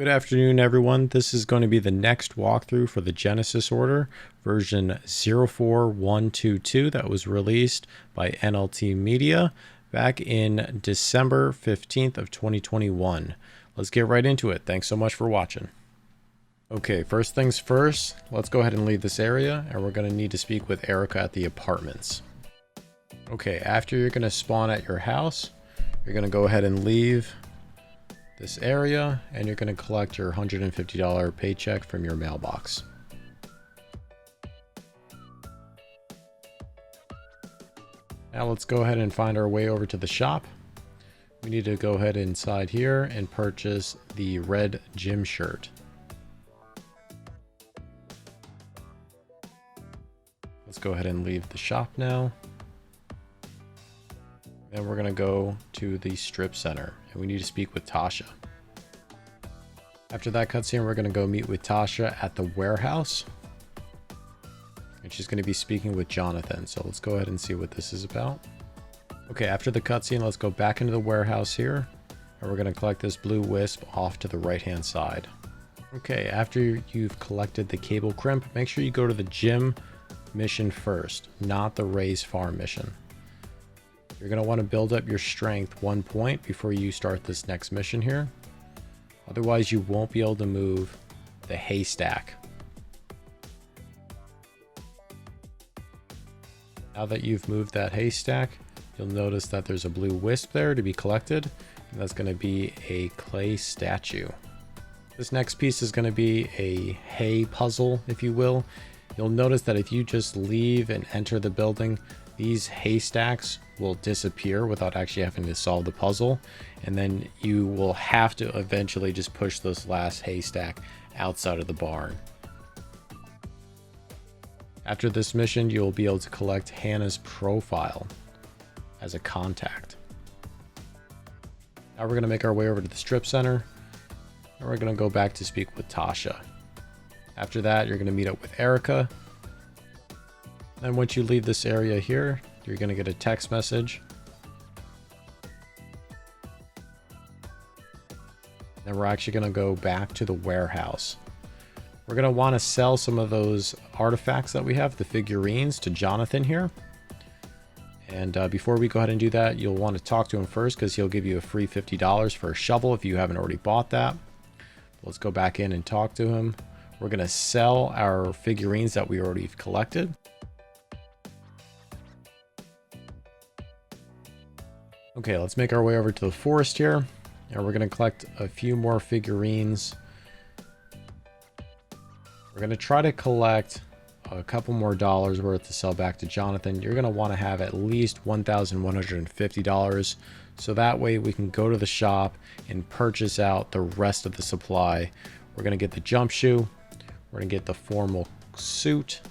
Good afternoon, everyone. This is going to be the next walkthrough for the Genesis order, version 04122 that was released by NLT Media back in December 15th of 2021. Let's get right into it. Thanks so much for watching. Okay, first things first, let's go ahead and leave this area, and we're going to need to speak with Erica at the apartments. Okay, after you're going to spawn at your house, you're going to go ahead and leave this area, and you're going to collect your $150 paycheck from your mailbox. Now let's go ahead and find our way over to the shop. We need to go ahead inside here and purchase the red gym shirt. Let's go ahead and leave the shop now. Then we're going to go to the strip center, and we need to speak with Tasha. After that cutscene, we're going to go meet with Tasha at the warehouse, and she's going to be speaking with Jonathan. So let's go ahead and see what this is about. Okay, after the cutscene, let's go back into the warehouse here, and we're going to collect this blue wisp off to the right hand side. Okay, after you've collected the cable crimp, make sure you go to the gym mission first, not the raise farm mission. You're going to want to build up your strength 1 point before you start this next mission here. Otherwise, you won't be able to move the haystack. Now that you've moved that haystack, you'll notice that there's a blue wisp there to be collected, and that's going to be a clay statue. This next piece is going to be a hay puzzle, if you will. You'll notice that if you just leave and enter the building, these haystacks will disappear without actually having to solve the puzzle, and then you will have to eventually just push this last haystack outside of the barn. After this mission, you'll be able to collect Hannah's profile as a contact. Now we're going to make our way over to the strip center, and we're going to go back to speak with Tasha. After that, you're going to meet up with Erica. Then once you leave this area here, you're going to get a text message. Then we're actually going to go back to the warehouse. We're going to want to sell some of those artifacts that we have, the figurines, to Jonathan here. And before we go ahead and do that, you'll want to talk to him first, because he'll give you a free $50 for a shovel if you haven't already bought that. Let's go back in and talk to him. We're going to sell our figurines that we already collected. Okay, let's make our way over to the forest here, and we're going to collect a few more figurines. We're going to try to collect a couple more dollars worth to sell back to Jonathan. You're going to want to have at least $1,150, so that way we can go to the shop and purchase out the rest of the supply. We're going to get the jump shoe. We're going to get the formal suit.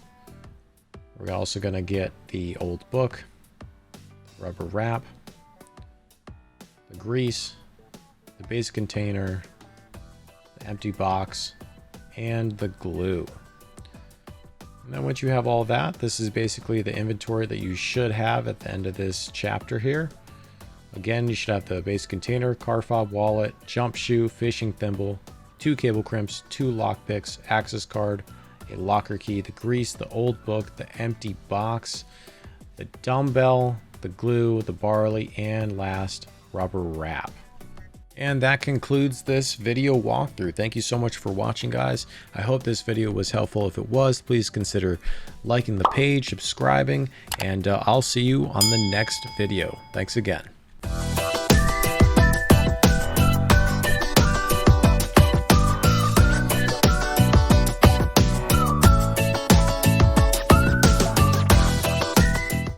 We're also going to get the old book, rubber wrap, the grease, the base container, the empty box, and the glue. And then once you have all that, this is basically the inventory that you should have at the end of this chapter here. Again, you should have the base container, car fob wallet, jump shoe, fishing thimble, 2 cable crimps, 2 lockpicks, access card, a locker key, the grease, the old book, the empty box, the dumbbell, the glue, the barley, and last, rubber wrap. And that concludes this video walkthrough. Thank you so much for watching, guys. I hope this video was helpful. If it was, please consider liking the page, subscribing, and I'll see you on the next video. Thanks again.